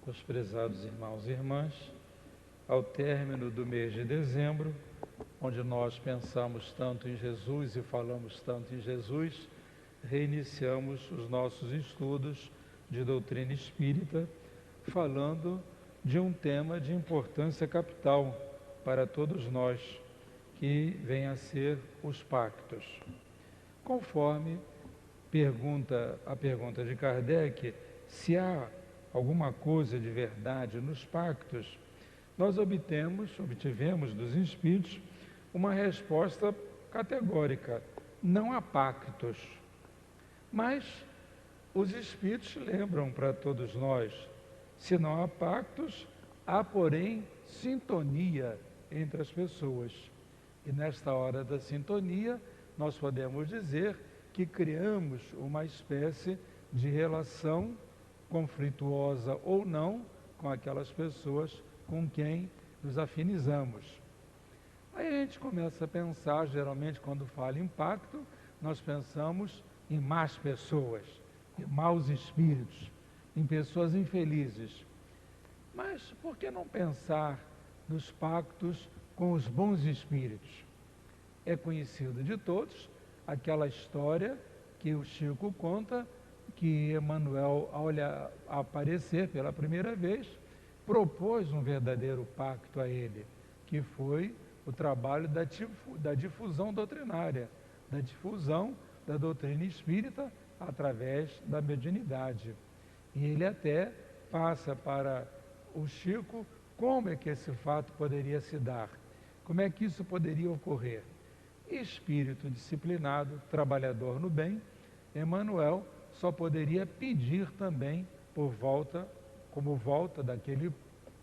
Meus prezados irmãos e irmãs, ao término do mês de dezembro, onde nós pensamos tanto em Jesus e falamos tanto em Jesus, reiniciamos os nossos estudos de doutrina espírita, falando de um tema de importância capital para todos nós, que vem a ser os pactos. Conforme a pergunta de Kardec, se há alguma coisa de verdade nos pactos, nós obtivemos dos espíritos uma resposta categórica: não há pactos. Mas os espíritos lembram para todos nós: se não há pactos, há porém sintonia entre as pessoas. E nesta hora da sintonia, nós podemos dizer que criamos uma espécie de relação conflituosa ou não com aquelas pessoas com quem nos afinizamos. Aí a gente começa a pensar, geralmente quando fala em pacto, nós pensamos em más pessoas, em maus espíritos, em pessoas infelizes. Mas por que não pensar nos pactos com os bons espíritos? É conhecido de todos aquela história que o Chico conta, que Emmanuel, ao aparecer pela primeira vez, propôs um verdadeiro pacto a ele, que foi o trabalho da difusão doutrinária, da difusão da doutrina espírita através da mediunidade. E ele até passa para o Chico como é que esse fato poderia se dar, como é que isso poderia ocorrer. Espírito disciplinado, trabalhador no bem, Emmanuel só poderia pedir também como volta daquele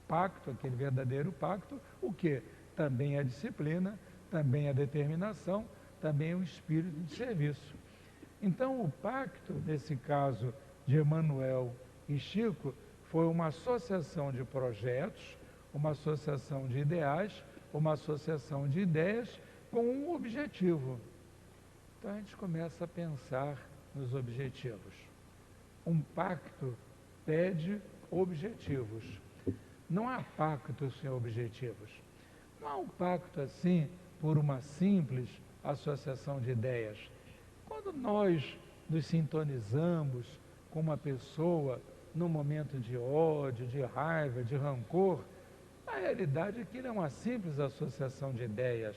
pacto, aquele verdadeiro pacto, o que? Também a disciplina, também a determinação, também o espírito de serviço. Então, o pacto, nesse caso de Emmanuel e Chico, foi uma associação de projetos, uma associação de ideais, uma associação de ideias com um objetivo. Então, a gente começa a pensar nos objetivos. Um pacto pede objetivos. Não há pacto sem objetivos. Não há um pacto assim por uma simples associação de ideias. Quando nós nos sintonizamos com uma pessoa num momento de ódio, de raiva, de rancor, a realidade é que é uma simples associação de ideias.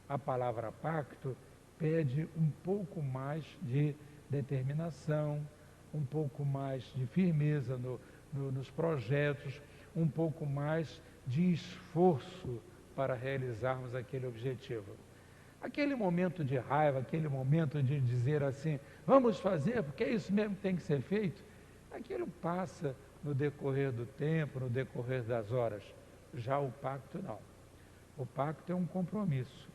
A palavra pacto pede um pouco mais de determinação, um pouco mais de firmeza nos projetos, um pouco mais de esforço para realizarmos aquele objetivo. Aquele momento de raiva, aquele momento de dizer assim, vamos fazer, porque é isso mesmo que tem que ser feito, aquilo passa no decorrer do tempo, no decorrer das horas. Já o pacto não. O pacto é um compromisso.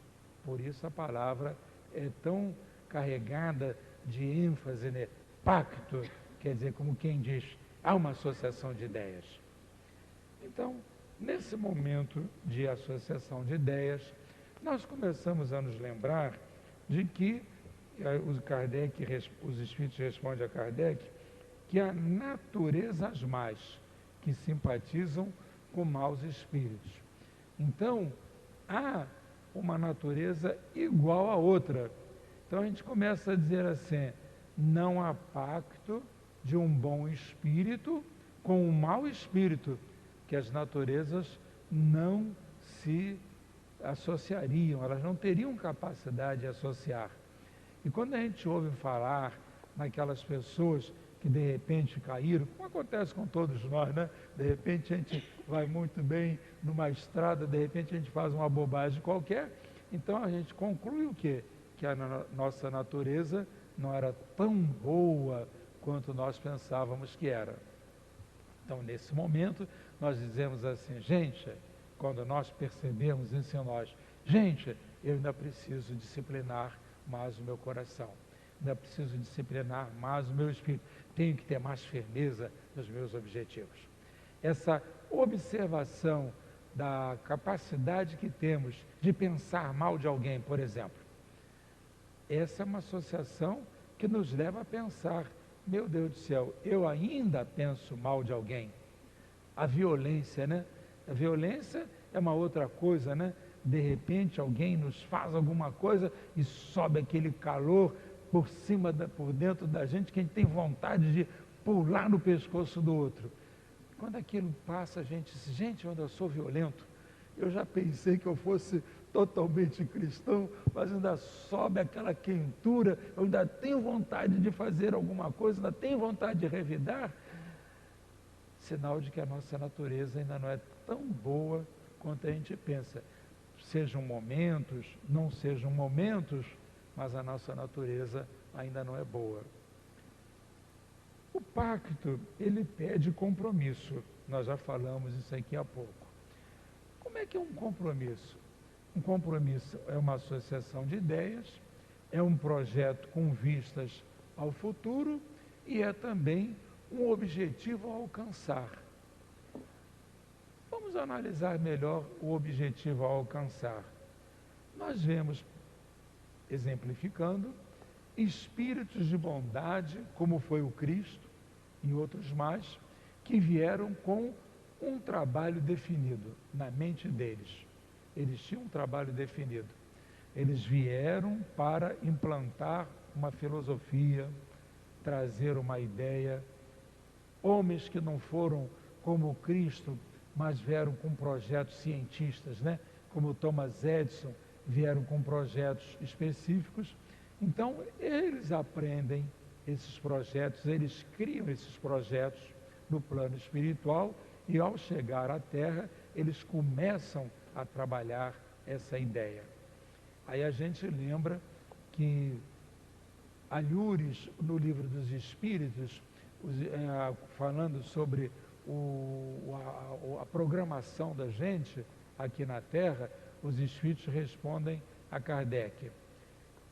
Por isso a palavra é tão carregada de ênfase, né? Pacto, quer dizer, como quem diz, há uma associação de ideias. Então, nesse momento de associação de ideias, nós começamos a nos lembrar de que, os Espíritos respondem a Kardec, que há naturezas más que simpatizam com maus espíritos. Então, há uma natureza igual a outra. Então a gente começa a dizer assim, não há pacto de um bom espírito com um mau espírito, que as naturezas não se associariam, elas não teriam capacidade de associar. E quando a gente ouve falar naquelas pessoas que de repente caíram, como acontece com todos nós, né? De repente a gente vai muito bem numa estrada, de repente a gente faz uma bobagem qualquer, então a gente conclui o quê? Que a nossa natureza não era tão boa quanto nós pensávamos que era. Então, nesse momento, nós dizemos assim, gente, quando nós percebemos isso em nós, gente, eu ainda preciso disciplinar mais o meu coração, ainda preciso disciplinar mais o meu espírito, tenho que ter mais firmeza nos meus objetivos. Essa observação da capacidade que temos de pensar mal de alguém, por exemplo, essa é uma associação que nos leva a pensar, meu Deus do céu, eu ainda penso mal de alguém. a violência, né? A violência é uma outra coisa, né? De repente alguém nos faz alguma coisa e sobe aquele calor por cima, por dentro da gente, que a gente tem vontade de pular no pescoço do outro. Quando aquilo passa, a gente diz, gente, eu sou violento. Eu já pensei que eu fosse totalmente cristão, mas ainda sobe aquela quentura, eu ainda tenho vontade de fazer alguma coisa, ainda tenho vontade de revidar. Sinal de que a nossa natureza ainda não é tão boa quanto a gente pensa. Sejam momentos, não sejam momentos, mas a nossa natureza ainda não é boa. O pacto, ele pede compromisso. Nós já falamos isso aqui há pouco. Como é que é um compromisso? Um compromisso é uma associação de ideias, é um projeto com vistas ao futuro e é também um objetivo a alcançar. Vamos analisar melhor o objetivo a alcançar. Nós vemos, exemplificando, espíritos de bondade, como foi o Cristo e outros mais, que vieram com um trabalho definido na mente deles. Eles tinham um trabalho definido. Eles vieram para implantar uma filosofia, trazer uma ideia. Homens que não foram como o Cristo, mas vieram com projetos cientistas, né? Como Thomas Edison, vieram com projetos específicos. Então, eles aprendem esses projetos, eles criam esses projetos no plano espiritual e, ao chegar à Terra, eles começam a trabalhar essa ideia. Aí a gente lembra que Alhures, no Livro dos Espíritos, falando sobre a programação da gente aqui na Terra, os Espíritos respondem a Kardec: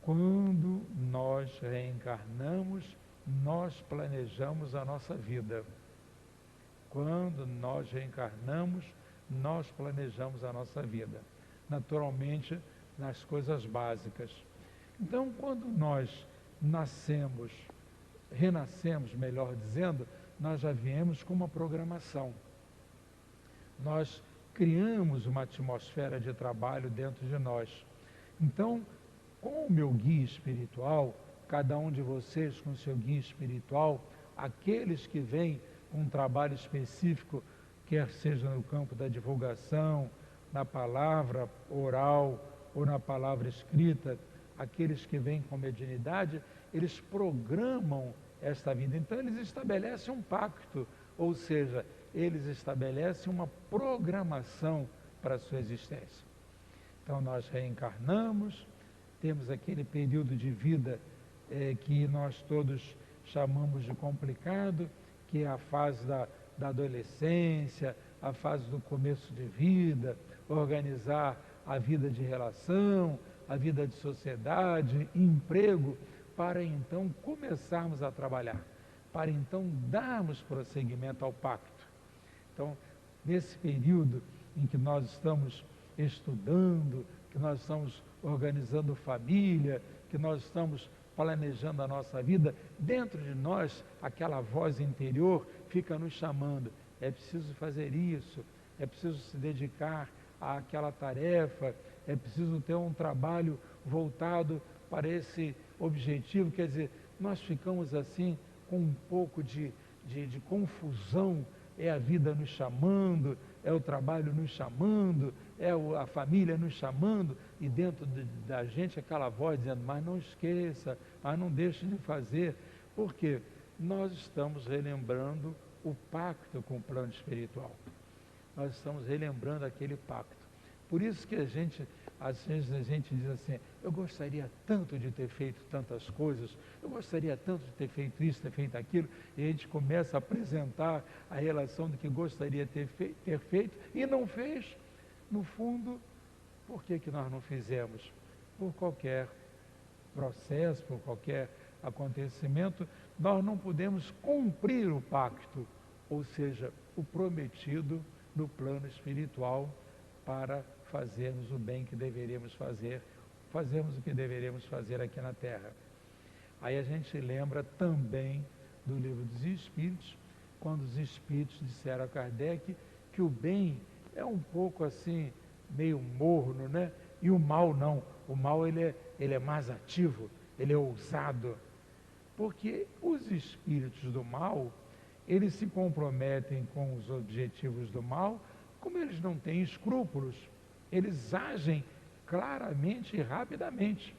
quando nós reencarnamos, nós planejamos a nossa vida. Quando nós reencarnamos, nós planejamos a nossa vida. Naturalmente, nas coisas básicas. Então, quando nós nascemos, renascemos, melhor dizendo, nós já viemos com uma programação. Nós criamos uma atmosfera de trabalho dentro de nós. Então, com o meu guia espiritual, cada um de vocês com o seu guia espiritual, aqueles que vêm com um trabalho específico, quer seja no campo da divulgação, na palavra oral ou na palavra escrita, aqueles que vêm com mediunidade, eles programam esta vida. Então, eles estabelecem um pacto, ou seja, eles estabelecem uma programação para a sua existência. Então, nós reencarnamos, temos aquele período de vida que nós todos chamamos de complicado, que é a fase da adolescência, a fase do começo de vida, organizar a vida de relação, a vida de sociedade, emprego, para então começarmos a trabalhar, para então darmos prosseguimento ao pacto. Então, nesse período em que nós estamos estudando, que nós estamos organizando família, que nós estamos planejando a nossa vida, dentro de nós, aquela voz interior fica nos chamando: é preciso fazer isso, é preciso se dedicar àquela tarefa, é preciso ter um trabalho voltado para esse objetivo. Quer dizer, nós ficamos assim com um pouco de confusão. É a vida nos chamando, é o trabalho nos chamando, é a família nos chamando, e dentro da gente aquela voz dizendo: mas não esqueça, mas não deixe de fazer. Por quê? Nós estamos relembrando o pacto com o plano espiritual. Nós estamos relembrando aquele pacto. Por isso que às vezes a gente diz assim: eu gostaria tanto de ter feito tantas coisas, eu gostaria tanto de ter feito isso, ter feito aquilo, e a gente começa a apresentar a relação do que gostaria de ter feito e não fez. No fundo, por que nós não fizemos? Por qualquer processo, por qualquer acontecimento, nós não podemos cumprir o pacto, ou seja, o prometido no plano espiritual, para fazermos o bem que deveríamos fazer, fazermos o que deveríamos fazer aqui na Terra. Aí a gente lembra também do Livro dos Espíritos, quando os espíritos disseram a Kardec que o bem é um pouco assim, meio morno, né? E o mal não. O mal ele é mais ativo, ele é ousado. Porque os espíritos do mal, eles se comprometem com os objetivos do mal, como eles não têm escrúpulos, eles agem claramente e rapidamente.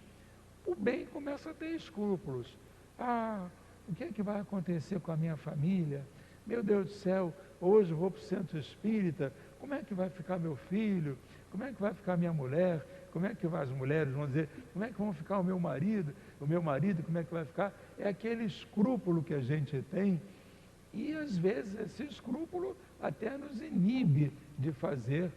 O bem começa a ter escrúpulos. Ah, o que é que vai acontecer com a minha família? Meu Deus do céu, hoje eu vou para o centro espírita, como é que vai ficar meu filho? Como é que vai ficar minha mulher? Como é que as mulheres vão dizer, como é que vão ficar o meu marido? O meu marido, como é que vai ficar? É aquele escrúpulo que a gente tem, e às vezes esse escrúpulo até nos inibe de fazer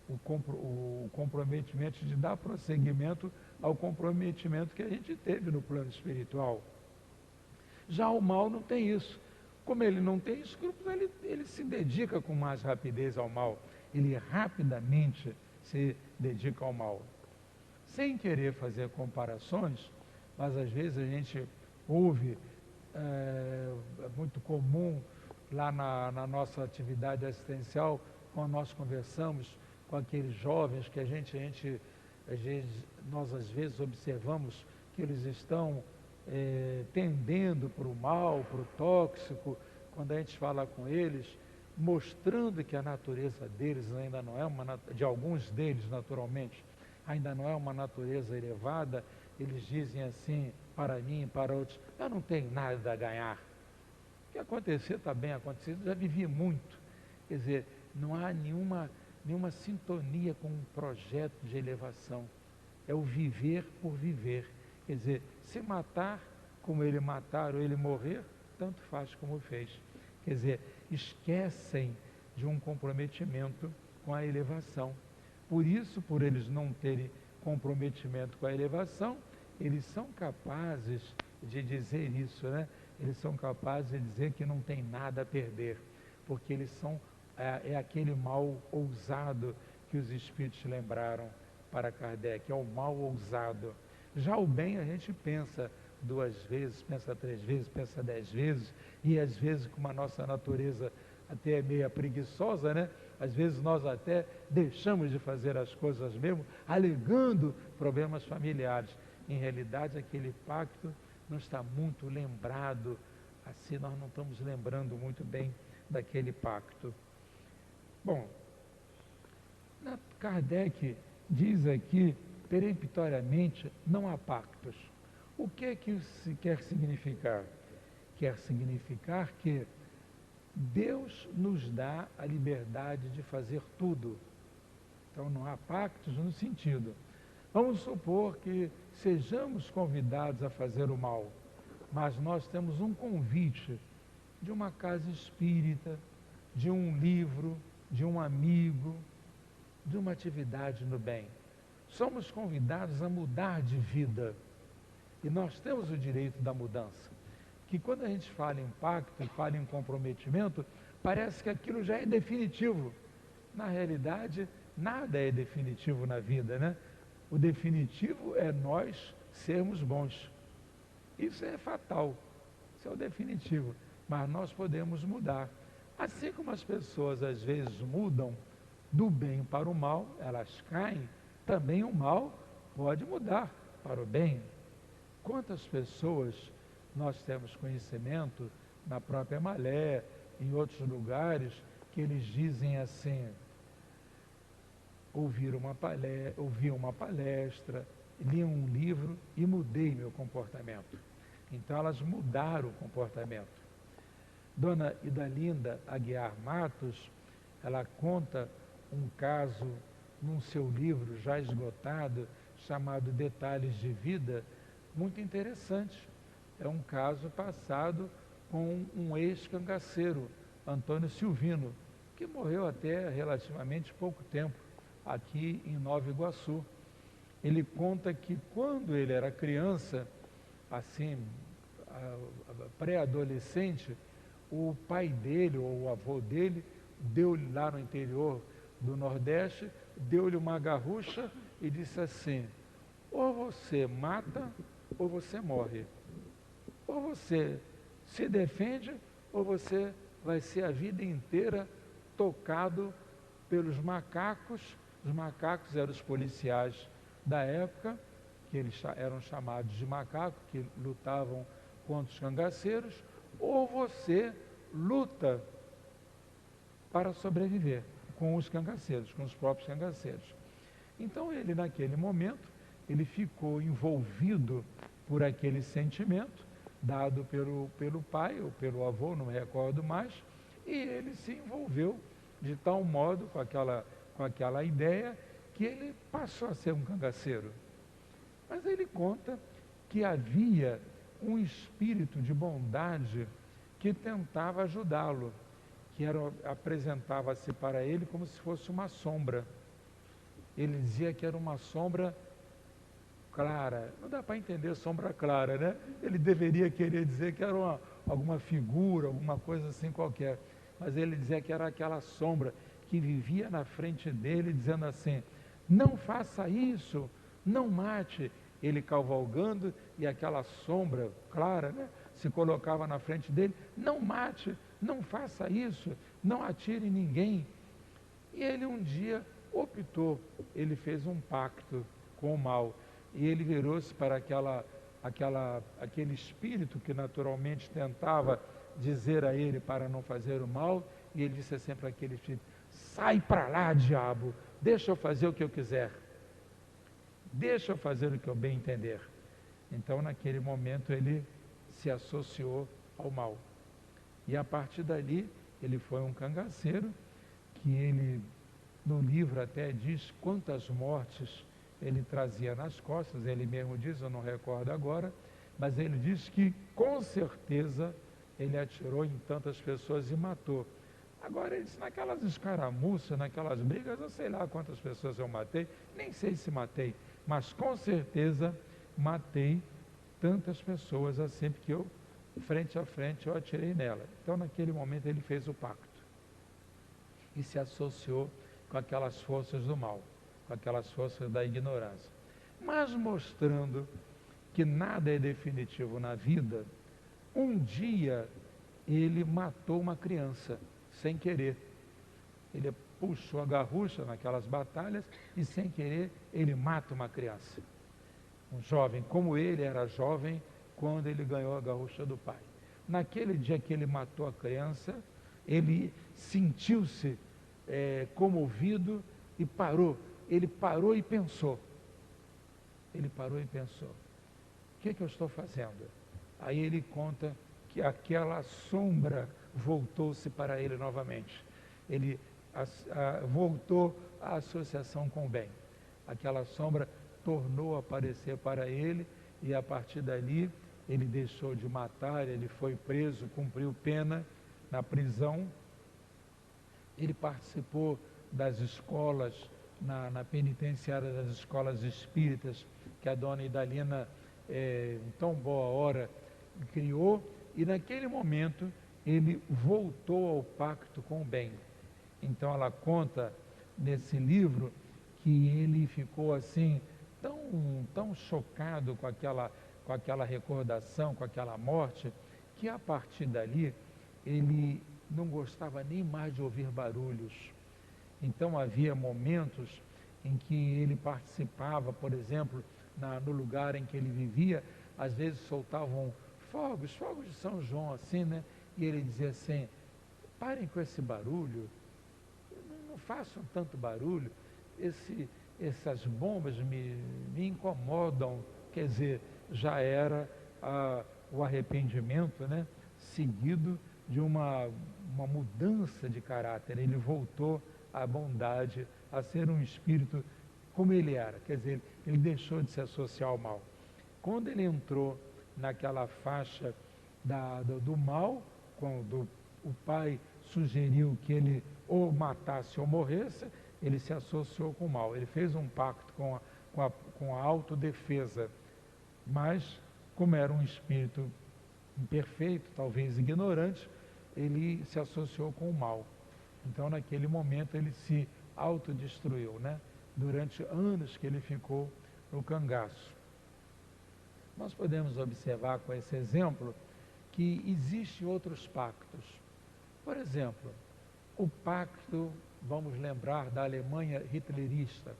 o comprometimento, de dar prosseguimento ao comprometimento que a gente teve no plano espiritual. Já o mal não tem isso. Como ele não tem escrúpulos, ele se dedica com mais rapidez ao mal. Ele rapidamente se dedica ao mal. Sem querer fazer comparações, mas às vezes a gente ouve, é muito comum lá na nossa atividade assistencial, quando nós conversamos com aqueles jovens que nós às vezes observamos que eles estão tendendo para o mal, para o tóxico, quando a gente fala com eles, mostrando que a natureza deles ainda não é de alguns deles naturalmente, ainda não é uma natureza elevada, eles dizem assim, para mim e para outros, eu não tenho nada a ganhar. O que acontecer está bem acontecido, já vivi muito. Quer dizer, não há nenhuma sintonia com um projeto de elevação. É o viver por viver. Quer dizer, se matar como ele matar ou ele morrer, tanto faz como fez. Quer dizer, esquecem de um comprometimento com a elevação. Por isso, por eles não terem comprometimento com a elevação, eles são capazes de dizer isso, né? Eles são capazes de dizer que não tem nada a perder, porque eles são, é aquele mal ousado que os espíritos lembraram para Kardec, é o mal ousado. Já o bem a gente pensa 2 vezes, pensa 3 vezes, pensa 10 vezes, e às vezes com a nossa natureza até meio preguiçosa, né? Às vezes nós até deixamos de fazer as coisas mesmo, alegando problemas familiares. Em realidade, aquele pacto não está muito lembrado, assim nós não estamos lembrando muito bem daquele pacto. Bom, Kardec diz aqui, peremptoriamente, não há pactos. O que é que isso quer significar? Quer significar que Deus nos dá a liberdade de fazer tudo. Então não há pactos no sentido. Vamos supor que sejamos convidados a fazer o mal, mas nós temos um convite de uma casa espírita, de um livro, de um amigo, de uma atividade no bem. Somos convidados a mudar de vida. E nós temos o direito da mudança. Que quando a gente fala em pacto, fala em comprometimento, parece que aquilo já é definitivo. Na realidade, nada é definitivo na vida, né? O definitivo é nós sermos bons. Isso é fatal. Isso é o definitivo. Mas nós podemos mudar. Assim como as pessoas às vezes mudam do bem para o mal, elas caem, também o mal pode mudar para o bem. Quantas pessoas nós temos conhecimento, na própria Malé, em outros lugares, que eles dizem assim, ouvi uma palestra, li um livro e mudei meu comportamento. Então elas mudaram o comportamento. Dona Idalinda Aguiar Matos, ela conta um caso num seu livro já esgotado, chamado Detalhes de Vida, muito interessante. É um caso passado com um ex-cangaceiro, Antônio Silvino, que morreu até relativamente pouco tempo, aqui em Nova Iguaçu. Ele conta que quando ele era criança, assim, pré-adolescente, o pai dele, ou o avô dele, deu-lhe lá no interior do Nordeste, deu-lhe uma garrucha e disse assim, ou você mata ou você morre. Ou você se defende ou você vai ser a vida inteira tocado pelos macacos. Os macacos eram os policiais da época, que eles eram chamados de macacos, que lutavam contra os cangaceiros, ou você luta para sobreviver com os cangaceiros, com os próprios cangaceiros. Então ele, naquele momento, ele ficou envolvido por aquele sentimento, dado pelo pai ou pelo avô, não me recordo mais, e ele se envolveu de tal modo com aquela ideia que ele passou a ser um cangaceiro. Mas ele conta que havia um espírito de bondade que tentava ajudá-lo, que apresentava-se para ele como se fosse uma sombra. Ele dizia que era uma sombra clara. Não dá para entender sombra clara, né? Ele deveria querer dizer que era alguma figura, alguma coisa assim qualquer. Mas ele dizia que era aquela sombra que vivia na frente dele, dizendo assim: não faça isso, não mate. Ele cavalgando e aquela sombra clara, né, se colocava na frente dele: não mate, não faça isso, não atire em ninguém. E ele um dia optou, ele fez um pacto com o mal, e ele virou-se para aquele espírito que naturalmente tentava dizer a ele para não fazer o mal, e ele disse sempre àquele espírito: sai para lá, diabo, deixa eu fazer o que eu quiser, deixa eu fazer o que eu bem entender. Então naquele momento ele se associou ao mal, e a partir dali ele foi um cangaceiro, que ele no livro até diz quantas mortes ele trazia nas costas. Ele mesmo diz, eu não recordo agora, mas ele diz que com certeza ele atirou em tantas pessoas e matou. Agora ele disse, naquelas escaramuças, naquelas brigas, eu sei lá quantas pessoas eu matei, nem sei se matei, mas com certeza matei tantas pessoas assim, porque eu, frente a frente, eu atirei nela. Então naquele momento ele fez o pacto e se associou com aquelas forças do mal, com aquelas forças da ignorância. Mas mostrando que nada é definitivo na vida, um dia ele matou uma criança, sem querer. Ele puxou a garrucha naquelas batalhas e sem querer ele mata uma criança. Um jovem, como ele era jovem quando ele ganhou a garrucha do pai. Naquele dia que ele matou a criança, ele sentiu-se comovido e parou. Ele parou e pensou. Ele parou e pensou: o que eu estou fazendo? Aí ele conta que aquela sombra voltou-se para ele novamente. Ele voltou à associação com o bem. Aquela sombra tornou a aparecer para ele, e a partir dali ele deixou de matar, ele foi preso, cumpriu pena na prisão. Ele participou das escolas, na penitenciária das escolas espíritas, que a dona Idalina, em tão boa hora, criou, e naquele momento ele voltou ao pacto com o bem. Então ela conta nesse livro que ele ficou assim, tão chocado com aquela recordação, com aquela morte, que a partir dali ele não gostava nem mais de ouvir barulhos. Então havia momentos em que ele participava, por exemplo, no lugar em que ele vivia, às vezes soltavam fogos de São João, assim, né? E ele dizia assim: parem com esse barulho, não façam tanto barulho, essas bombas me incomodam. Quer dizer, já era o arrependimento, né? Seguido de uma mudança de caráter. Ele voltou à bondade, a ser um espírito como ele era. Quer dizer, ele deixou de se associar ao mal. Quando ele entrou naquela faixa do mal, quando o pai sugeriu que ele ou matasse ou morresse, ele se associou com o mal. Ele fez um pacto com a autodefesa, mas como era um espírito imperfeito, talvez ignorante, ele se associou com o mal. Então naquele momento ele se autodestruiu, né? Durante anos que ele ficou no cangaço. Nós podemos observar com esse exemplo que existem outros pactos. Por exemplo, o pacto, vamos lembrar, da Alemanha hitlerista,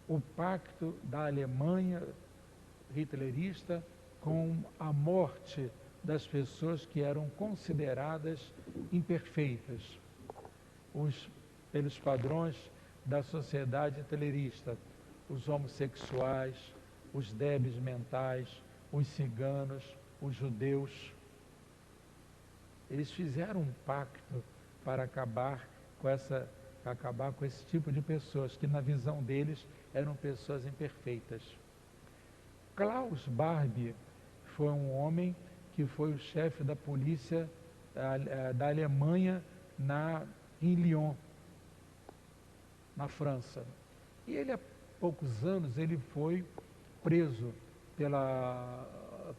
o pacto da Alemanha hitlerista com a morte das pessoas que eram consideradas imperfeitas, pelos padrões da sociedade hitlerista, os homossexuais, os débeis mentais, os ciganos, os judeus. Eles fizeram um pacto para acabar com esse tipo de pessoas, que na visão deles eram pessoas imperfeitas. Klaus Barbie foi um homem que foi o chefe da polícia da Alemanha em Lyon, na França. E ele, há poucos anos, ele foi preso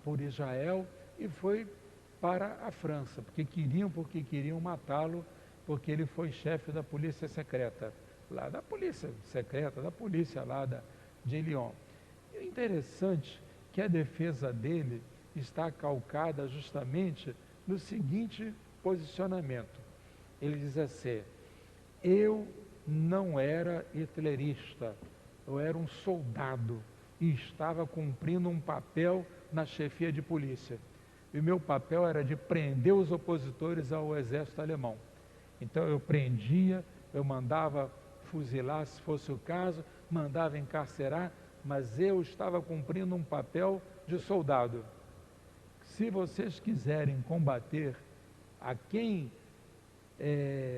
por Israel e foi para a França, porque queriam matá-lo, porque ele foi chefe da polícia secreta, lá da polícia secreta, da polícia lá de Lyon. E o interessante é que a defesa dele está calcada justamente no seguinte posicionamento. Ele diz assim: eu não era hitlerista, eu era um soldado e estava cumprindo um papel na chefia de polícia. E o meu papel era de prender os opositores ao exército alemão. Então eu prendia, eu mandava fuzilar se fosse o caso, mandava encarcerar, mas eu estava cumprindo um papel de soldado. Se vocês quiserem combater a quem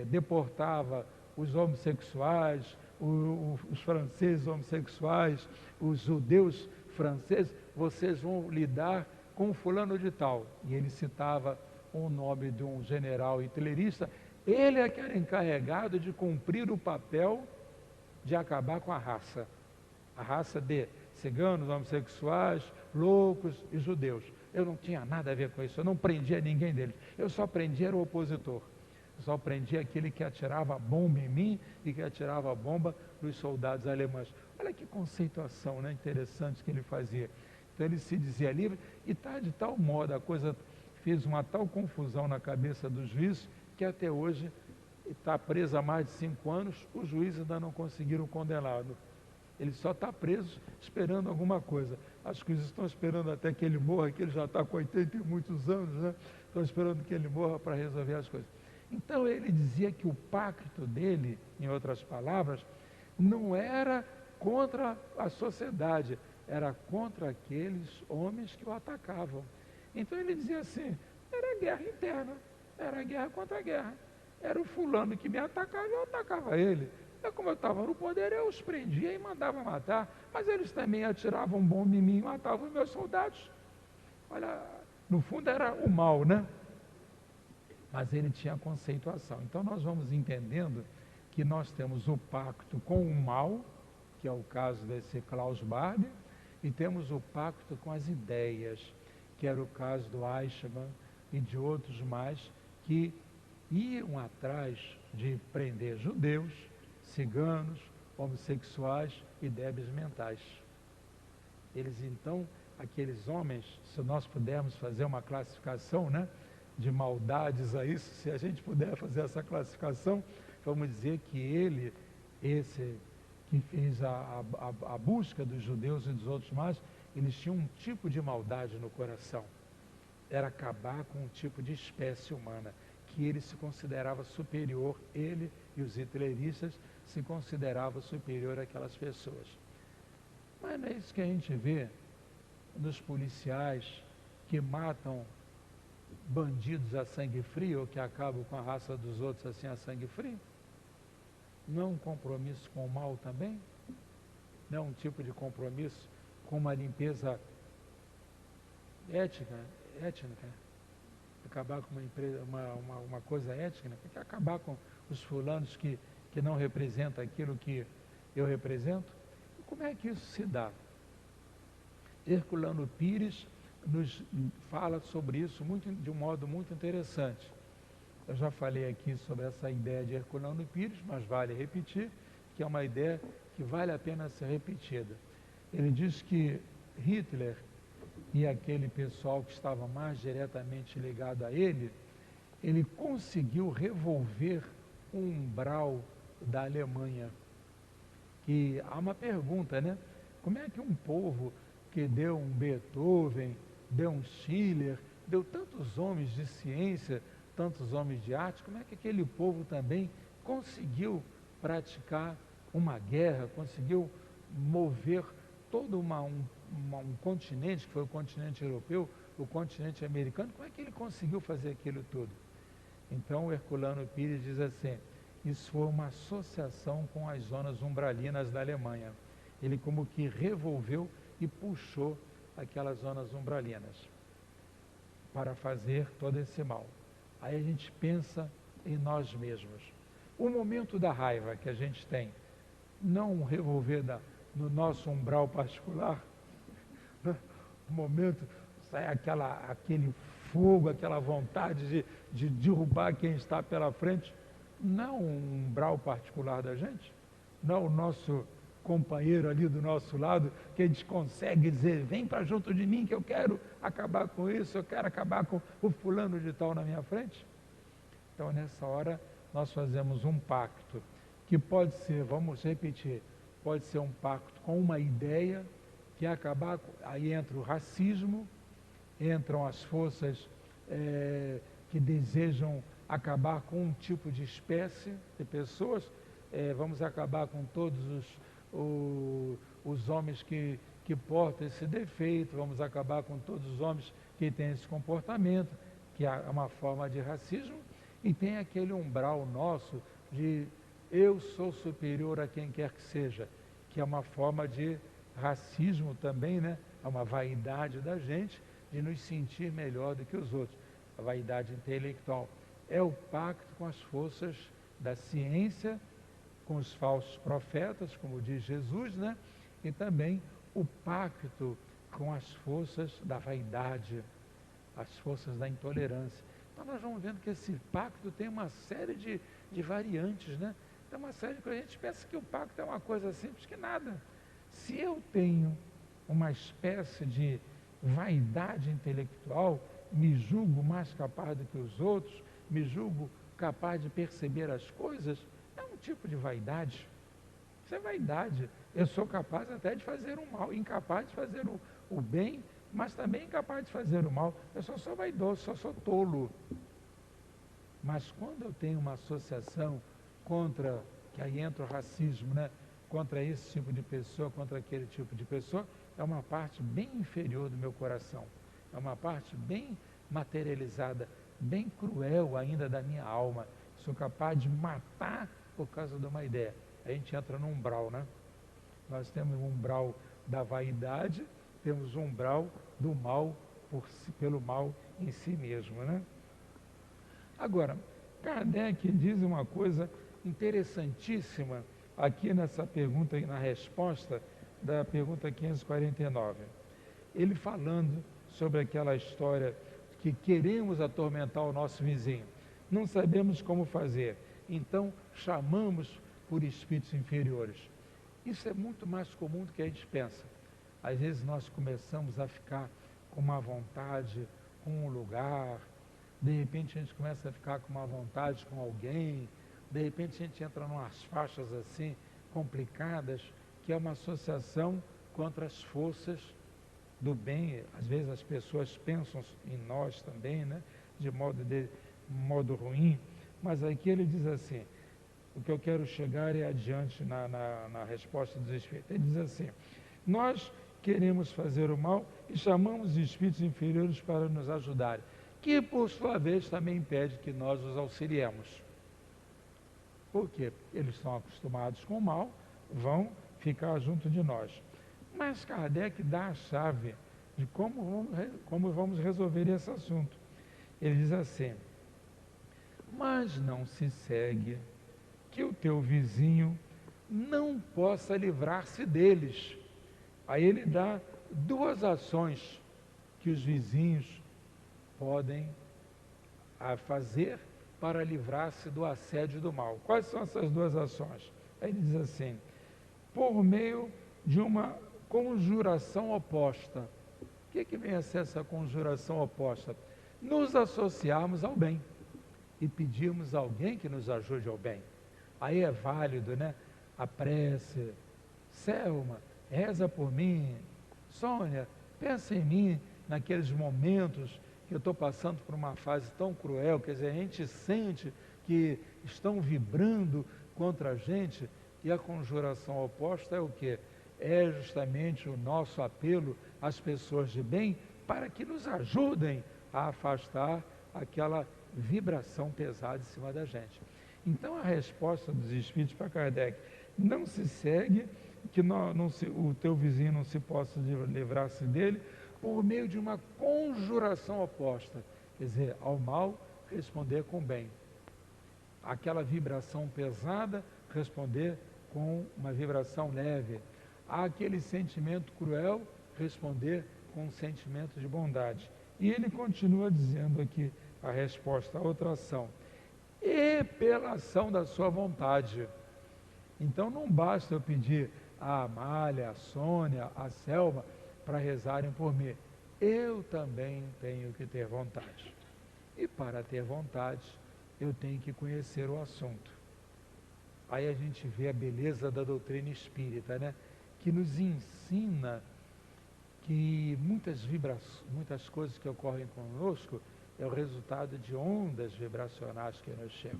deportava os homossexuais, os franceses homossexuais, os judeus franceses, vocês vão lidar com fulano de tal. E ele citava o nome de um general hitlerista. Ele é que era encarregado de cumprir o papel de acabar com a raça de ciganos, homossexuais, loucos e judeus. Eu não tinha nada a ver com isso, eu não prendia ninguém deles, eu só prendia o opositor. Só prendia aquele que atirava bomba em mim e que atirava bomba nos soldados alemães. Olha que conceituação, né, interessante que ele fazia. Então ele se dizia livre e está de tal modo, a coisa fez uma tal confusão na cabeça dos juízes que até hoje está preso há mais de 5 anos, os juízes ainda não conseguiram condená-lo. Ele só está preso esperando alguma coisa. Acho que eles estão esperando até que ele morra, que ele já está com 80 e muitos anos, né? Estão esperando que ele morra para resolver as coisas. Então ele dizia que o pacto dele, em outras palavras, não era contra a sociedade, era contra aqueles homens que o atacavam. Então ele dizia assim, era guerra interna, era guerra contra a guerra. Era o fulano que me atacava, eu atacava ele. E como eu estava no poder, eu os prendia e mandava matar, mas eles também atiravam bomba em mim e matavam os meus soldados. Olha, no fundo era o mal, né? Mas ele tinha conceituação. Então nós vamos entendendo que nós temos o pacto com o mal, que é o caso desse Klaus Barbie, e temos o pacto com as ideias, que era o caso do Eichmann e de outros mais, que iam atrás de prender judeus, ciganos, homossexuais e débeis mentais. Eles então, aqueles homens, se nós pudermos fazer uma classificação, né, de maldades a isso, se a gente puder fazer essa classificação, vamos dizer que esse que fez a busca dos judeus e dos outros mais, eles tinham um tipo de maldade no coração. Era acabar com um tipo de espécie humana, que ele se considerava superior, ele e os hitleristas se consideravam superior àquelas pessoas. Mas não é isso que a gente vê nos policiais que matam bandidos a sangue frio, ou que acabam com a raça dos outros assim a sangue frio? Não é um compromisso com o mal também? Não é um tipo de compromisso com uma limpeza étnica? Acabar com uma coisa étnica, tem que acabar com os fulanos que não representam aquilo que eu represento. E como é que isso se dá? Herculano Pires nos fala sobre isso de um modo muito interessante. Eu já falei aqui sobre essa ideia de Herculano Pires, mas vale repetir, que é uma ideia que vale a pena ser repetida. Ele diz que Hitler e aquele pessoal que estava mais diretamente ligado a ele, ele conseguiu revolver o umbral da Alemanha. Que há uma pergunta, né? Como é que um povo que deu um Beethoven, deu um Schiller, deu tantos homens de ciência, tantos homens de arte, como é que aquele povo também conseguiu praticar uma guerra, conseguiu mover todo um continente, que foi o continente europeu, o continente americano, como é que ele conseguiu fazer aquilo tudo? Então o Herculano Pires diz assim, isso foi uma associação com as zonas umbralinas da Alemanha. Ele como que revolveu e puxou aquelas zonas umbralinas para fazer todo esse mal. Aí a gente pensa em nós mesmos. O momento da raiva que a gente tem, não revolver no nosso umbral particular, o momento, sai aquele fogo, aquela vontade de derrubar quem está pela frente, não um umbral particular da gente, não o nosso companheiro ali do nosso lado, que a gente consegue dizer, vem para junto de mim que eu quero acabar com isso, eu quero acabar com o fulano de tal na minha frente. Então nessa hora nós fazemos um pacto, que pode ser, vamos repetir, pode ser um pacto com uma ideia, que é acabar, aí entra o racismo, entram as forças que desejam acabar com um tipo de espécie de pessoas, vamos acabar com todos os homens que portam esse defeito, vamos acabar com todos os homens que têm esse comportamento, que é uma forma de racismo, e tem aquele umbral nosso de eu sou superior a quem quer que seja, que é uma forma de racismo também, né? É uma vaidade da gente de nos sentir melhor do que os outros, a vaidade intelectual. É o pacto com as forças da ciência, com os falsos profetas, como diz Jesus, né? E também o pacto com as forças da vaidade, as forças da intolerância. Então nós vamos vendo que esse pacto tem uma série de variantes, né? Tem uma série de coisas. A gente pensa que o pacto é uma coisa simples, que nada. Se eu tenho uma espécie de vaidade intelectual, me julgo mais capaz do que os outros, me julgo capaz de perceber as coisas, é um tipo de vaidade. Isso é vaidade. Eu sou capaz até de fazer o mal, incapaz de fazer o bem, mas também incapaz de fazer o mal. Eu só sou vaidoso, só sou tolo. Mas quando eu tenho uma associação contra, que aí entra o racismo, né? Contra esse tipo de pessoa, contra aquele tipo de pessoa, é uma parte bem inferior do meu coração. É uma parte bem materializada, bem cruel ainda da minha alma. Sou capaz de matar por causa de uma ideia. A gente entra no umbral, né? Nós temos um umbral da vaidade, temos um umbral do mal pelo mal em si mesmo, né? Agora, Kardec diz uma coisa interessantíssima aqui nessa pergunta e na resposta da pergunta 549. Ele falando sobre aquela história que queremos atormentar o nosso vizinho, não sabemos como fazer, então chamamos por espíritos inferiores. Isso é muito mais comum do que a gente pensa. Às vezes nós começamos a ficar com uma vontade com um lugar, de repente a gente começa a ficar com uma vontade com alguém, de repente a gente entra em umas faixas assim complicadas, que é uma associação contra as forças do bem. Às vezes as pessoas pensam em nós também, né? de modo ruim, mas aqui ele diz assim, o que eu quero chegar é adiante na resposta dos espíritos. Ele diz assim, nós queremos fazer o mal e chamamos os espíritos inferiores para nos ajudarem, que por sua vez também impede que nós os auxiliemos. Porque eles estão acostumados com o mal, vão ficar junto de nós. Mas Kardec dá a chave de como vamos resolver esse assunto. Ele diz assim, mas não se segue que o teu vizinho não possa livrar-se deles. Aí ele dá duas ações que os vizinhos podem fazer para livrar-se do assédio do mal. Quais são essas duas ações? Aí ele diz assim, por meio de uma conjuração oposta. O que vem a ser essa conjuração oposta? Nos associarmos ao bem. e pedirmos a alguém que nos ajude ao bem. Aí é válido, né? A prece. Selma, reza por mim. Sônia, pensa em mim naqueles momentos que eu estou passando por uma fase tão cruel. Quer dizer, a gente sente que estão vibrando contra a gente, e a conjuração oposta é o quê? É justamente o nosso apelo às pessoas de bem para que nos ajudem a afastar aquela vibração pesada em cima da gente. Então a resposta dos Espíritos para Kardec: não se segue, que o teu vizinho não se possa livrar-se dele por meio de uma conjuração oposta. Quer dizer, ao mal responder com bem. Aquela vibração pesada, responder com uma vibração leve. Aquele sentimento cruel, responder com um sentimento de bondade. E ele continua dizendo aqui a resposta à outra ação: e pela ação da sua vontade. Então não basta eu pedir a Amália, a Sônia, a Selma para rezarem por mim. Eu também tenho que ter vontade. E para ter vontade, eu tenho que conhecer o assunto. Aí a gente vê a beleza da doutrina espírita, né? Que nos ensina que muitas coisas que ocorrem conosco é o resultado de ondas vibracionais que nos chegam.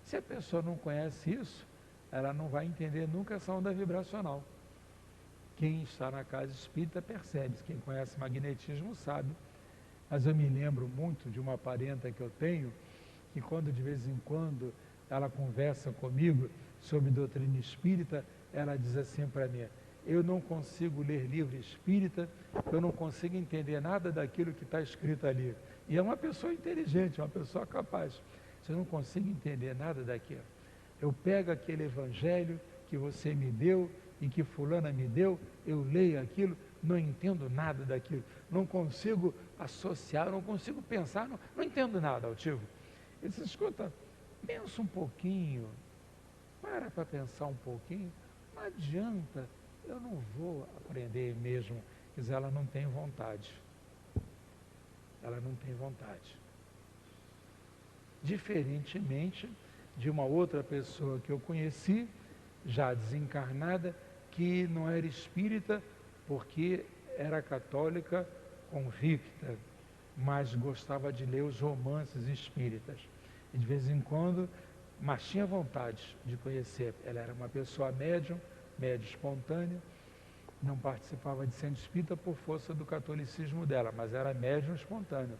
Se a pessoa não conhece isso, ela não vai entender nunca essa onda vibracional. Quem está na casa espírita percebe, quem conhece magnetismo sabe. Mas eu me lembro muito de uma parenta que eu tenho, que quando de vez em quando ela conversa comigo sobre doutrina espírita, ela diz assim para mim: eu não consigo ler livro espírita, eu não consigo entender nada daquilo que está escrito ali. E é uma pessoa inteligente, uma pessoa capaz. Se eu não consigo entender nada daquilo, eu pego aquele evangelho que você me deu e que fulana me deu, eu leio aquilo, não entendo nada daquilo, não consigo associar, não consigo pensar, não entendo nada, Altivo. Ele disse: escuta, pensa um pouquinho, para pensar um pouquinho, não adianta, eu não vou aprender mesmo. Quer dizer, ela não tem vontade. Ela não tem vontade. Diferentemente de uma outra pessoa que eu conheci, já desencarnada, que não era espírita porque era católica convicta, mas gostava de ler os romances espíritas. E de vez em quando, mas tinha vontade de conhecer. Ela era uma pessoa médium espontânea, não participava de centro espírita por força do catolicismo dela, mas era médium espontânea.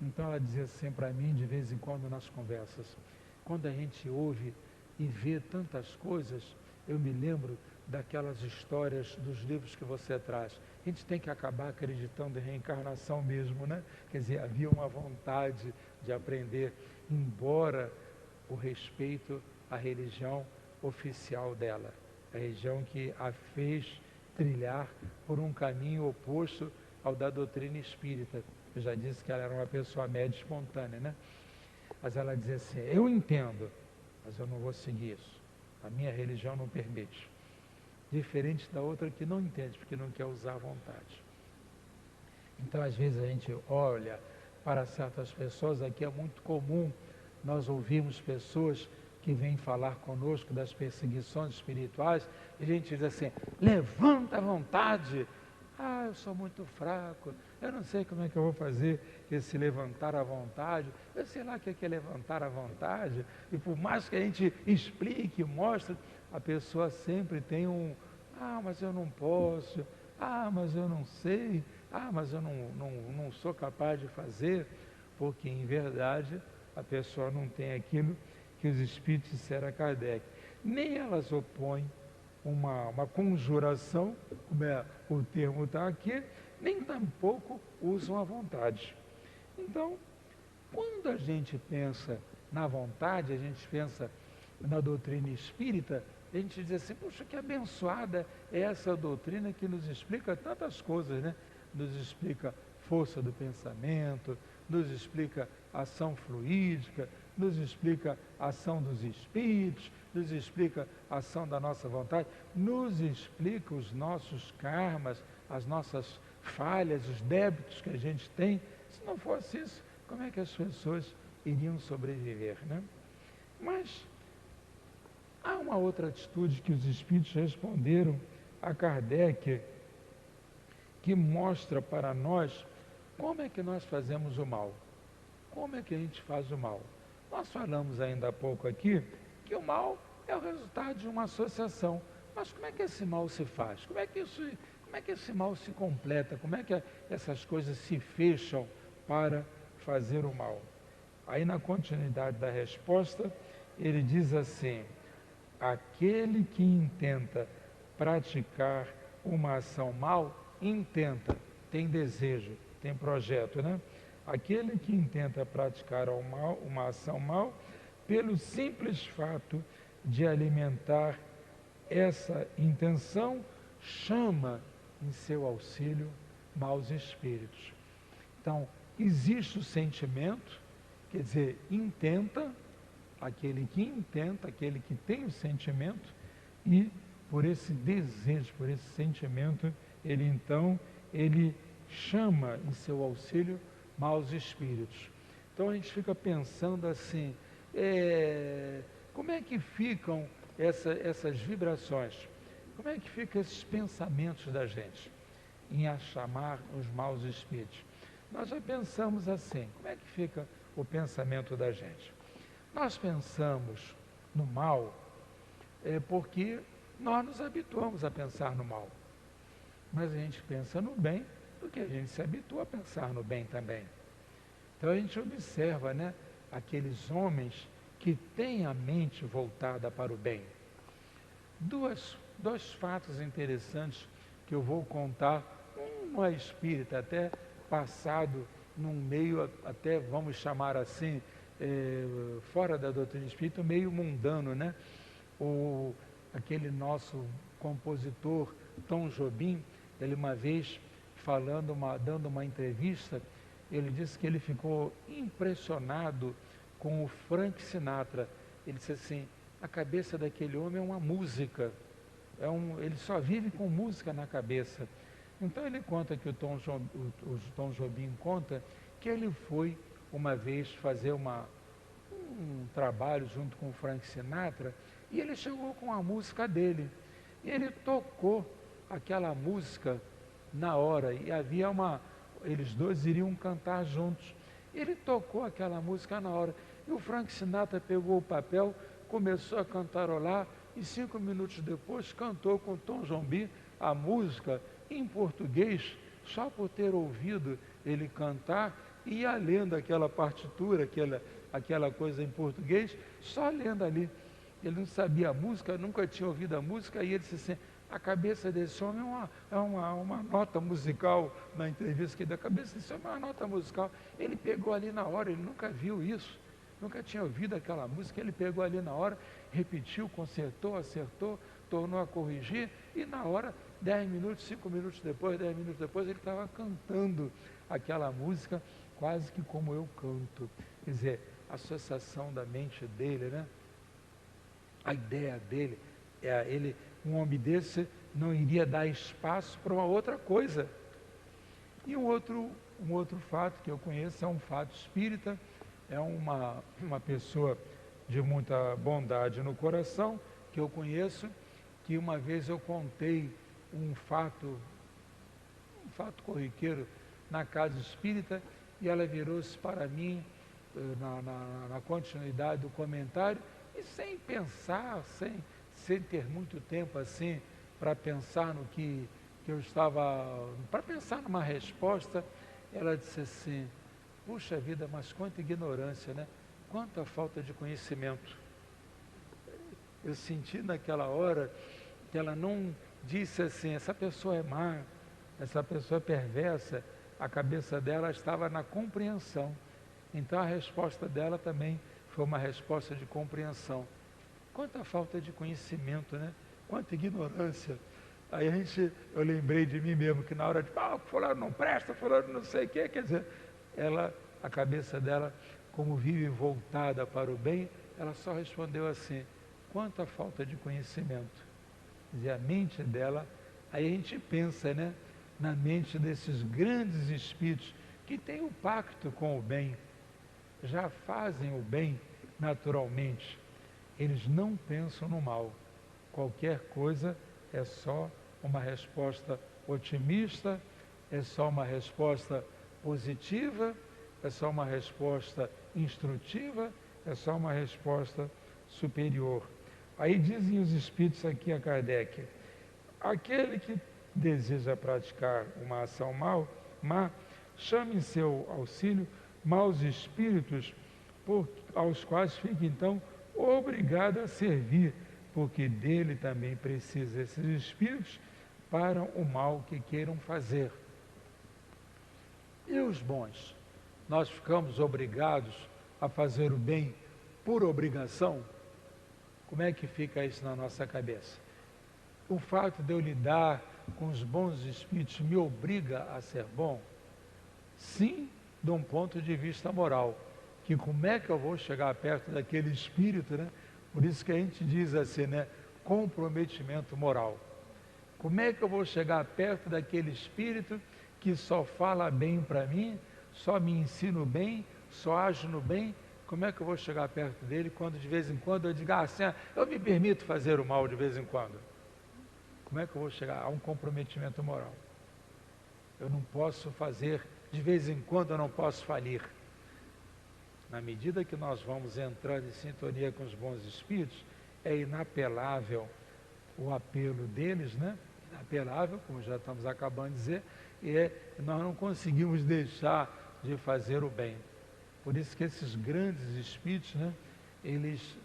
Então ela dizia assim para mim, de vez em quando nas conversas: quando a gente ouve e vê tantas coisas, eu me lembro daquelas histórias dos livros que você traz. A gente tem que acabar acreditando em reencarnação mesmo, né? Quer dizer, havia uma vontade de aprender, embora o respeito à religião oficial dela, a religião que a fez trilhar por um caminho oposto ao da doutrina espírita. Eu já disse que ela era uma pessoa média espontânea, né? Mas ela dizia assim: eu entendo, mas eu não vou seguir isso. A minha religião não permite. Diferente da outra que não entende, porque não quer usar a vontade. Então, às vezes, a gente olha para certas pessoas. Aqui é muito comum nós ouvirmos pessoas que vêm falar conosco das perseguições espirituais, e a gente diz assim: levanta a vontade. Ah, eu sou muito fraco, eu não sei como é que eu vou fazer esse levantar a vontade, eu sei lá o que é levantar a vontade, e por mais que a gente explique, mostre, a pessoa sempre tem mas eu não posso, mas eu não sei, mas eu não sou capaz de fazer, porque em verdade a pessoa não tem aquilo que os Espíritos disseram a Kardec. Nem elas opõem uma conjuração, como o termo está aqui, nem tampouco usam a vontade. Então, quando a gente pensa na vontade, a gente pensa na doutrina espírita, a gente diz assim: puxa, que abençoada é essa doutrina que nos explica tantas coisas, né? Nos explica força do pensamento, nos explica ação fluídica, nos explica a ação dos espíritos, nos explica a ação da nossa vontade, nos explica os nossos karmas, as nossas falhas, os débitos que a gente tem. Se não fosse isso, como é que as pessoas iriam sobreviver, né? Mas há uma outra atitude que os espíritos responderam a Kardec, que mostra para nós como é que nós fazemos o mal. Como é que a gente faz o mal? Nós falamos ainda há pouco aqui que o mal é o resultado de uma associação. Mas como é que esse mal se faz? Como é que esse mal se completa? Como é que essas coisas se fecham para fazer o mal? Aí na continuidade da resposta, ele diz assim: aquele que intenta praticar uma ação mal, intenta, tem desejo, tem projeto, né? Aquele que intenta praticar uma ação mal, pelo simples fato de alimentar essa intenção, chama em seu auxílio maus espíritos. Então, existe o sentimento, quer dizer, aquele que tem o sentimento, e por esse desejo, por esse sentimento, ele chama em seu auxílio maus espíritos. Então a gente fica pensando assim, como é que ficam essas vibrações? Como é que ficam esses pensamentos da gente em chamar os maus espíritos? Nós já pensamos assim, como é que fica o pensamento da gente? Nós pensamos no mal porque nós nos habituamos a pensar no mal. Mas a gente pensa no bem porque a gente se habitua a pensar no bem também. Então a gente observa, né, aqueles homens que têm a mente voltada para o bem. Dois fatos interessantes que eu vou contar. Um é espírita, até passado num meio, até vamos chamar assim, fora da doutrina espírita, meio mundano, né? Aquele nosso compositor Tom Jobim, ele uma vez dando uma entrevista, ele disse que ele ficou impressionado com o Frank Sinatra. Ele disse assim: a cabeça daquele homem é uma música, ele só vive com música na cabeça. Então ele conta que o Tom Jobim conta que ele foi uma vez fazer um trabalho junto com o Frank Sinatra, e ele chegou com a música dele, e ele tocou aquela música na hora, e eles dois iriam cantar juntos. Ele tocou aquela música na hora, e o Frank Sinatra pegou o papel, começou a cantarolar, e 5 minutos depois cantou com o Tom Jobim a música em português, só por ter ouvido ele cantar, e ia lendo aquela partitura, aquela coisa em português, só lendo ali. Ele não sabia a música, nunca tinha ouvido a música, e ele disse assim: a cabeça desse homem é uma nota musical. Na entrevista que deu, a cabeça desse homem é uma nota musical. Ele pegou ali na hora, ele nunca viu isso, nunca tinha ouvido aquela música, ele pegou ali na hora, repetiu, consertou, acertou, tornou a corrigir, e na hora, 10 minutos, 5 minutos depois, 10 minutos depois, ele estava cantando aquela música, quase que como eu canto. Quer dizer, a associação da mente dele, né? A ideia dele, um homem desse não iria dar espaço para uma outra coisa. E um outro fato que eu conheço é um fato espírita, é uma pessoa de muita bondade no coração, que eu conheço, que uma vez eu contei um fato corriqueiro na casa espírita, e ela virou-se para mim, na continuidade do comentário, e sem pensar, sem ter muito tempo assim, para pensar no que eu estava, para pensar numa resposta, ela disse assim: puxa vida, mas quanta ignorância, né? Quanta falta de conhecimento. Eu senti naquela hora que ela não disse assim: essa pessoa é má, essa pessoa é perversa. A cabeça dela estava na compreensão. Então a resposta dela também foi uma resposta de compreensão. Quanta falta de conhecimento, né? Quanta ignorância. Aí eu lembrei de mim mesmo, que na hora de, fulano não presta, fulano não sei o quê, quer dizer, a cabeça dela, como vive voltada para o bem, ela só respondeu assim: quanta falta de conhecimento. Quer dizer, a mente dela, aí a gente pensa, né, na mente desses grandes espíritos que têm o pacto com o bem. já fazem o bem naturalmente. Eles não pensam no mal. Qualquer coisa é só uma resposta otimista, é só uma resposta positiva, é só uma resposta instrutiva, é só uma resposta superior. Aí dizem os espíritos aqui a Kardec, aquele que deseja praticar uma ação má, chame em seu auxílio maus espíritos, aos quais fica então obrigado a servir, porque dele também precisa esses espíritos para o mal que queiram fazer. E os bons? Nós ficamos obrigados a fazer o bem por obrigação? Como é que fica isso na nossa cabeça? O fato de eu lidar com os bons espíritos me obriga a ser bom? Sim, de um ponto de vista moral. Que como é que eu vou chegar perto daquele espírito, né? Por isso que a gente diz assim, né? Comprometimento moral. Como é que eu vou chegar perto daquele espírito que só fala bem para mim, só me ensina o bem, só age no bem? Como é que eu vou chegar perto dele quando de vez em quando eu digo assim, eu me permito fazer o mal de vez em quando? Como é que eu vou chegar a um comprometimento moral? Eu não posso fazer, de vez em quando eu não posso falir. Na medida que nós vamos entrando em sintonia com os bons espíritos, é inapelável o apelo deles, né? Inapelável, como já estamos acabando de dizer, e nós não conseguimos deixar de fazer o bem. Por isso que esses grandes espíritos, né? Eles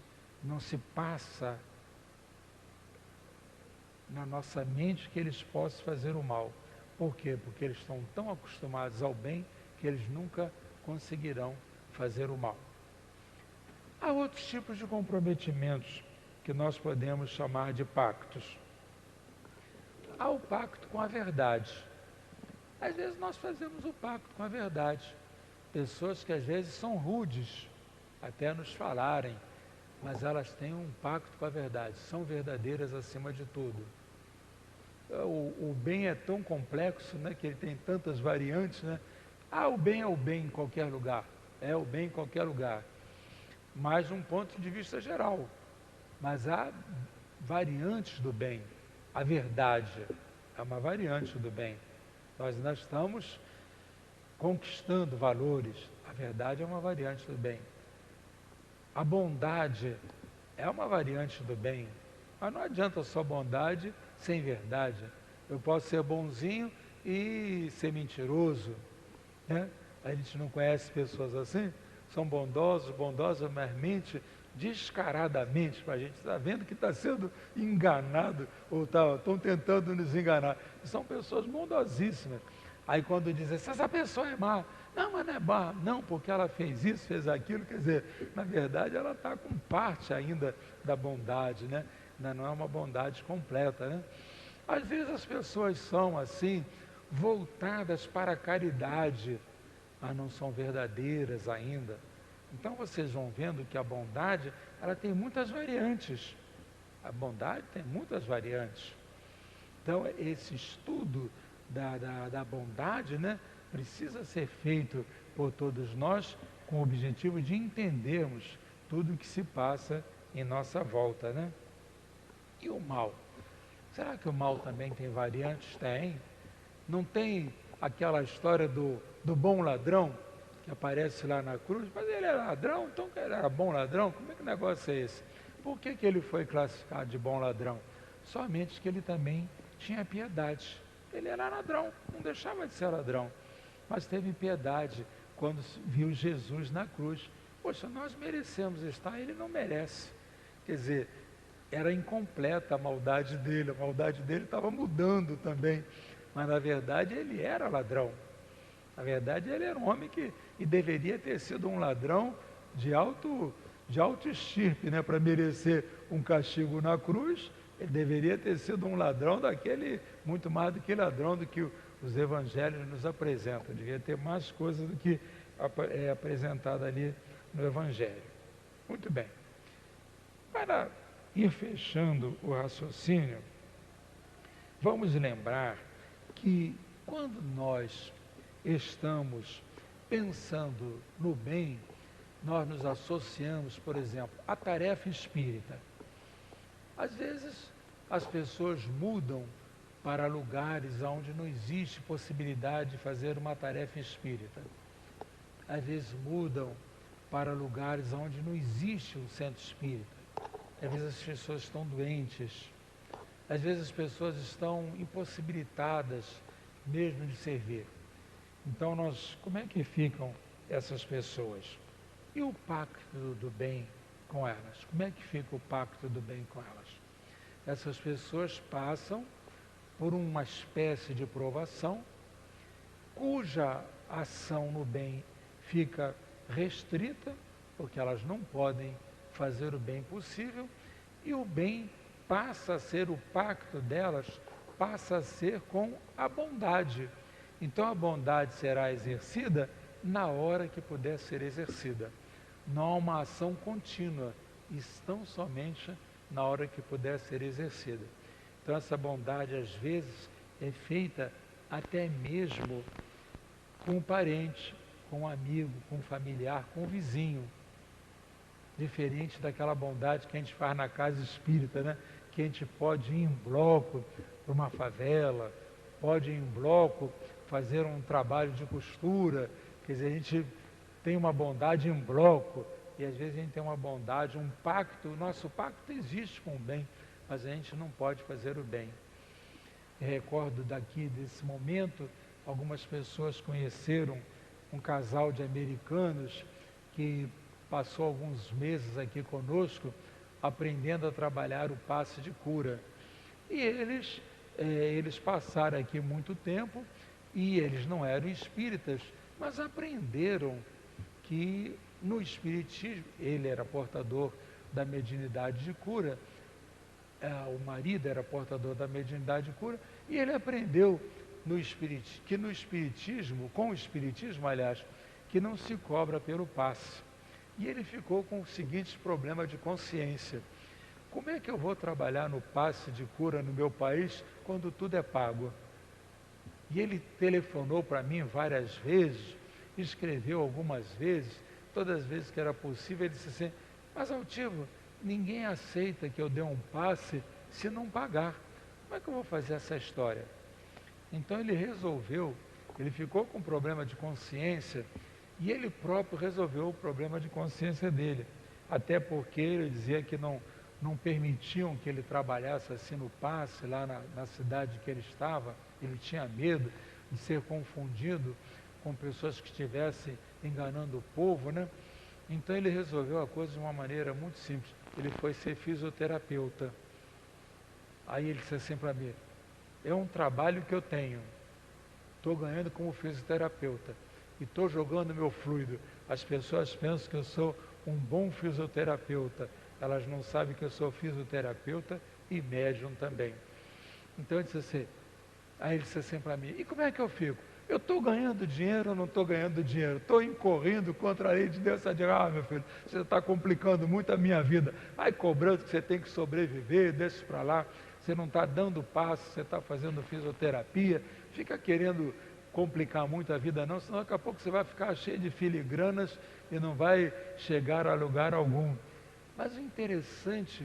não se passa na nossa mente que eles possam fazer o mal. Por quê? Porque eles estão tão acostumados ao bem que eles nunca conseguirão fazer o mal. Há outros tipos de comprometimentos que nós podemos chamar de pactos. Há o pacto com a verdade. Às vezes nós fazemos o pacto com a verdade. Pessoas que às vezes são rudes, até nos falarem, mas elas têm um pacto com a verdade, são verdadeiras acima de tudo. O bem é tão complexo, né, que ele tem tantas variantes, né? O bem é o bem em qualquer lugar. É o bem em qualquer lugar, mas um ponto de vista geral. Mas há variantes do bem. A verdade é uma variante do bem. Nós ainda estamos conquistando valores. A verdade é uma variante do bem. A bondade é uma variante do bem. Mas não adianta só bondade sem verdade. Eu posso ser bonzinho e ser mentiroso, né? A gente não conhece pessoas assim, são bondosas, mas mente descaradamente, para a gente está vendo que está sendo enganado, ou estão tentando nos enganar. São pessoas bondosíssimas. Aí quando dizem, essa pessoa é má, não, mas não é má, não, porque ela fez isso, fez aquilo, quer dizer, na verdade ela está com parte ainda da bondade, né? Ainda não é uma bondade completa, né? Às vezes as pessoas são assim, voltadas para a caridade, mas não são verdadeiras ainda. Então vocês vão vendo que a bondade, ela tem muitas variantes. A bondade tem muitas variantes. Então esse estudo da bondade, né, precisa ser feito por todos nós com o objetivo de entendermos tudo o que se passa em nossa volta, né? E o mal? Será que o mal também tem variantes? Tem. Não tem aquela história do bom ladrão, que aparece lá na cruz, mas ele era ladrão, então ele era bom ladrão? Como é que o negócio é esse? Por que ele foi classificado de bom ladrão? Somente que ele também tinha piedade. Ele era ladrão, não deixava de ser ladrão, mas teve piedade quando viu Jesus na cruz. Poxa, nós merecemos estar, ele não merece. Quer dizer, era incompleta a maldade dele estava mudando também, mas na verdade ele era ladrão. Na verdade ele era um homem e deveria ter sido um ladrão de alto estirpe, né? Para merecer um castigo na cruz, ele deveria ter sido um ladrão daquele, muito mais do que ladrão do que os evangelhos nos apresentam, devia ter mais coisas do que é apresentado ali no evangelho. Muito bem. Para ir fechando o raciocínio, vamos lembrar que quando nós estamos pensando no bem, nós nos associamos, por exemplo, à tarefa espírita. Às vezes, as pessoas mudam para lugares onde não existe possibilidade de fazer uma tarefa espírita. Às vezes mudam para lugares onde não existe um centro espírita. Às vezes as pessoas estão doentes. Às vezes as pessoas estão impossibilitadas mesmo de servir. Então como é que ficam essas pessoas? E o pacto do bem com elas? Como é que fica o pacto do bem com elas? Essas pessoas passam por uma espécie de provação, cuja ação no bem fica restrita, porque elas não podem fazer o bem possível, e o bem passa a ser, o pacto delas passa a ser com a bondade. Então a bondade será exercida na hora que puder ser exercida. Não há uma ação contínua, tão somente na hora que puder ser exercida. Então essa bondade às vezes é feita até mesmo com um parente, com um amigo, com um familiar, com um vizinho. Diferente daquela bondade que a gente faz na casa espírita, né? Que a gente pode ir em bloco para uma favela, pode ir em bloco fazer um trabalho de costura, quer dizer, a gente tem uma bondade em bloco, e às vezes a gente tem uma bondade, um pacto, o nosso pacto existe com o bem, mas a gente não pode fazer o bem. Eu recordo daqui, desse momento, algumas pessoas conheceram um casal de americanos que passou alguns meses aqui conosco, aprendendo a trabalhar o passe de cura. E eles passaram aqui muito tempo, e eles não eram espíritas, mas aprenderam que no espiritismo, ele era portador da mediunidade de cura, o marido era portador da mediunidade de cura, e ele aprendeu que no espiritismo, com o espiritismo, aliás, que não se cobra pelo passe. E ele ficou com o seguinte problema de consciência: como é que eu vou trabalhar no passe de cura no meu país quando tudo é pago? E ele telefonou para mim várias vezes, escreveu algumas vezes, todas as vezes que era possível, ele disse assim: mas Altivo, ninguém aceita que eu dê um passe se não pagar. Como é que eu vou fazer essa história? Então ele ficou com um problema de consciência, e ele próprio resolveu o problema de consciência dele, até porque ele dizia que não permitiam que ele trabalhasse assim no passe, lá na cidade que ele estava. Ele tinha medo de ser confundido com pessoas que estivessem enganando o povo, né? Então ele resolveu a coisa de uma maneira muito simples. Ele foi ser fisioterapeuta. Aí ele disse assim para mim: é um trabalho que eu tenho, estou ganhando como fisioterapeuta e estou jogando meu fluido. As pessoas pensam que eu sou um bom fisioterapeuta, elas não sabem que eu sou fisioterapeuta e médium também. Então aí ele disse assim para mim: e como é que eu fico? Eu estou ganhando dinheiro ou não estou ganhando dinheiro? Estou incorrendo contra a lei de Deus. Você diz: ah, meu filho, você está complicando muito a minha vida. Vai cobrando que você tem que sobreviver, deixa isso para lá. Você não está dando passo, você está fazendo fisioterapia. Fica querendo complicar muito a vida não, senão daqui a pouco você vai ficar cheio de filigranas e não vai chegar a lugar algum. Mas o interessante,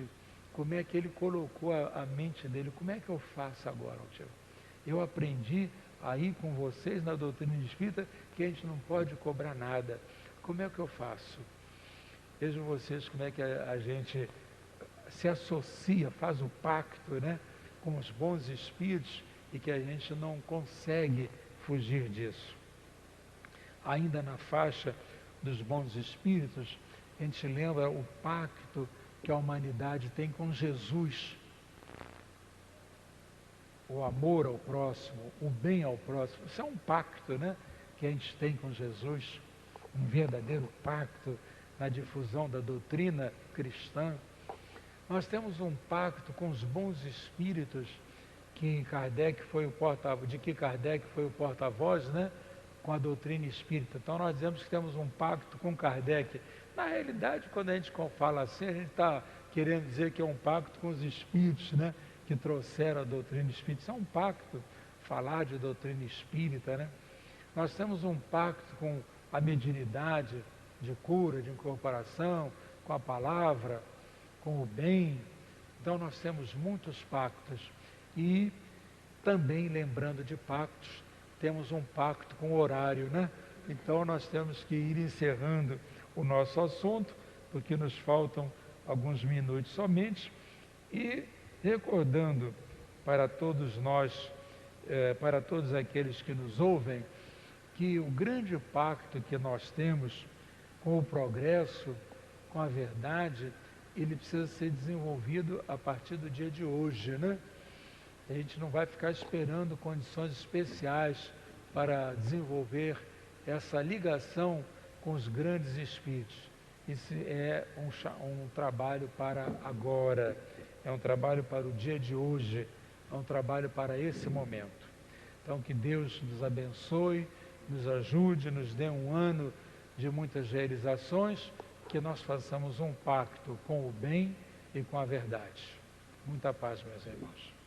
como é que ele colocou a mente dele: como é que eu faço agora, Altivo? Eu aprendi aí com vocês na doutrina espírita que a gente não pode cobrar nada. Como é que eu faço? Vejam vocês como é que a gente se associa, faz o pacto, né, com os bons espíritos, e que a gente não consegue fugir disso. Ainda na faixa dos bons espíritos, a gente lembra o pacto que a humanidade tem com Jesus. O amor ao próximo, o bem ao próximo. Isso é um pacto, né, que a gente tem com Jesus, um verdadeiro pacto na difusão da doutrina cristã. Nós temos um pacto com os bons espíritos, que Kardec foi o porta-voz, né, com a doutrina espírita. Então nós dizemos que temos um pacto com Kardec. Na realidade, quando a gente fala assim, a gente está querendo dizer que é um pacto com os espíritos, né, que trouxeram a doutrina espírita. Isso é um pacto, falar de doutrina espírita, né? Nós temos um pacto com a mediunidade, de cura, de incorporação, com a palavra, com o bem. Então nós temos muitos pactos e também, lembrando de pactos, temos um pacto com o horário, né? Então nós temos que ir encerrando o nosso assunto, porque nos faltam alguns minutos somente, e recordando para todos nós, para todos aqueles que nos ouvem, que o grande pacto que nós temos com o progresso, com a verdade, ele precisa ser desenvolvido a partir do dia de hoje, né? A gente não vai ficar esperando condições especiais para desenvolver essa ligação com os grandes espíritos. Isso é um trabalho para agora, é um trabalho para o dia de hoje, é um trabalho para esse momento. Então que Deus nos abençoe, nos ajude, nos dê um ano de muitas realizações, que nós façamos um pacto com o bem e com a verdade. Muita paz, meus irmãos.